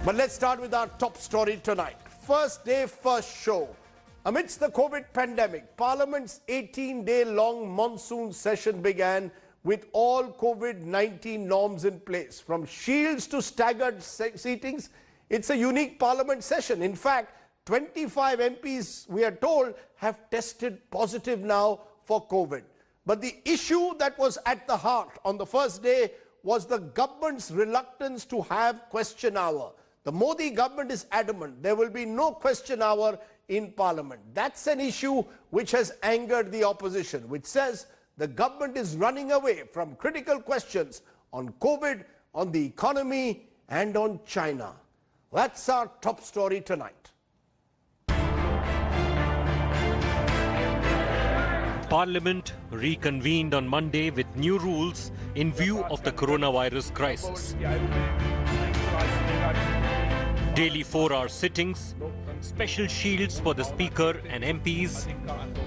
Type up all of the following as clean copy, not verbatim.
But let's start with our top story tonight. First day, first show. Amidst the COVID pandemic, Parliament's 18-day-long monsoon session began with all COVID-19 norms in place. From shields to staggered seatings, it's a unique Parliament session. In fact, 25 MPs, we are told, have tested positive now for COVID. But the issue that was at the heart on the first day was the government's reluctance to have question hour. The Modi government is adamant there will be no question hour in Parliament. That's an issue which has angered the opposition, which says the government is running away from critical questions on COVID, on the economy and on China. That's our top story tonight. Parliament reconvened on Monday with new rules in view of the coronavirus crisis. Daily 4-hour sittings, special shields for the Speaker and MPs,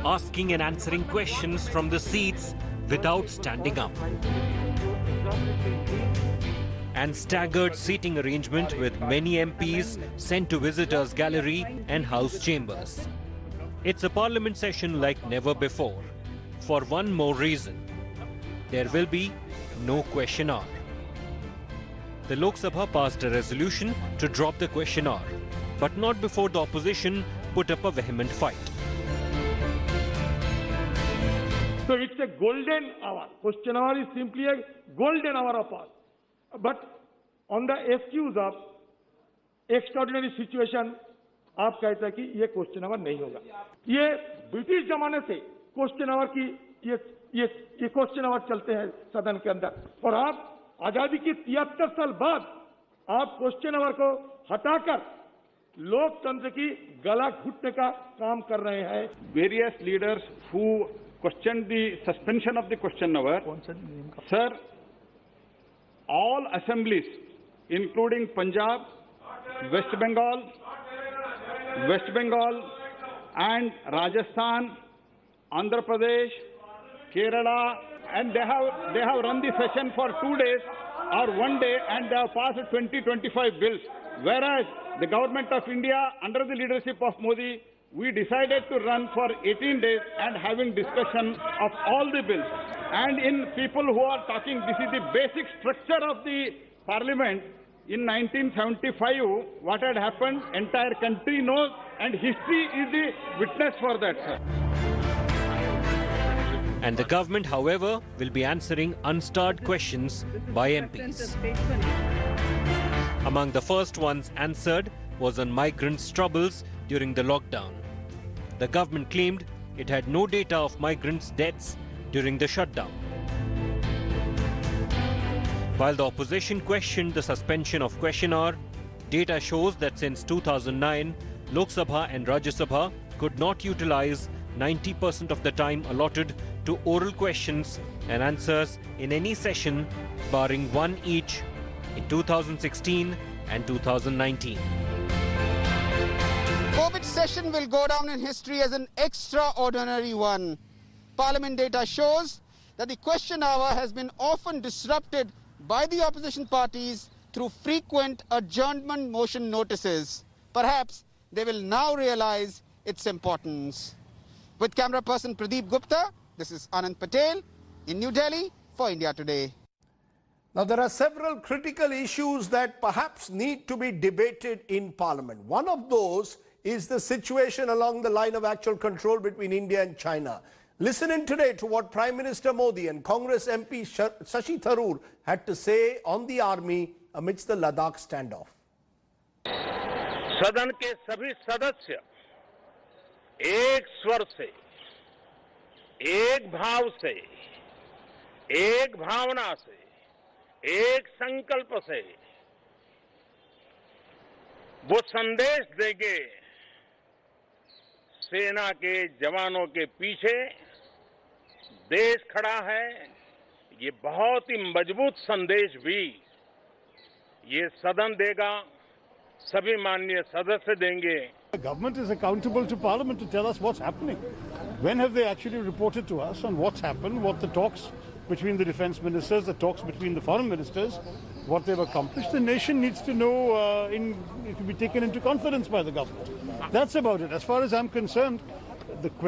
asking and answering questions from the seats without standing up, and staggered seating arrangement with many MPs sent to visitors' gallery and House chambers. It's a Parliament session like never before, for one more reason. There will be no question hour. The Lok Sabha passed a resolution to drop the question hour, but not before the opposition put up a vehement fight. So it's a golden hour. Question hour is simply a golden hour of us. But on the excuse of extraordinary situation, आप कहते हैं कि ये question our नहीं होगा. ये British जमाने से क्वेश्चन आवर की ये क्वेश्चन आवर चलते हैं सदन के अंदर, और आप आजादी की 73 साल बाद आप क्वेश्चन आवर को हटाकर लोकतंत्र की गला घुटने का काम कर रहे हैं. Various leaders who questioned the suspension of the question hour, sir, all assemblies, including Punjab, West Bengal and Rajasthan, Andhra Pradesh, Kerala, and they have run the session for 2 days or 1 day, and they have passed 20-25 bills. Whereas the government of India, under the leadership of Modi, we decided to run for 18 days and having discussion of all the bills. And in people who are talking, this is the basic structure of the Parliament. In 1975, what had happened, entire country knows, and history is the witness for that, sir. And the government, however, will be answering unstarred questions by MPs. Among the first ones answered was on migrants' troubles during the lockdown. The government claimed it had no data of migrants' deaths during the shutdown. While the opposition questioned the suspension of question hour, data shows that since 2009, Lok Sabha and Rajya Sabha could not utilize 90% of the time allotted to oral questions and answers in any session, barring one each in 2016 and 2019. COVID session will go down in history as an extraordinary one. Parliament data shows that the question hour has been often disrupted by the opposition parties through frequent adjournment motion notices. Perhaps they will now realize its importance. With camera person Pradeep Gupta, this is Anand Patel in New Delhi for India Today. Now, there are several critical issues that perhaps need to be debated in Parliament. One of those is the situation along the line of actual control between India and China. Listen in today to what Prime Minister Modi and Congress MP Shashi Tharoor had to say on the army amidst the Ladakh standoff. सदन के सभी सदस्य एक स्वर से, एक भाव से, एक भावना से, एक संकल्प से वो संदेश देंगे सेना के जवानों के पीछे देश खड़ा है. ये बहुत ही मजबूत संदेश भी ये सदन देगा, सभी माननीय सदस्य देंगे. The government is accountable to Parliament to tell us what's happening. When have they actually reported to us on what's happened, what the talks between the defence ministers, the talks between the foreign ministers, what they've accomplished. The nation needs to know it will be taken into confidence by the government. That's about it. As far as I'm concerned, the question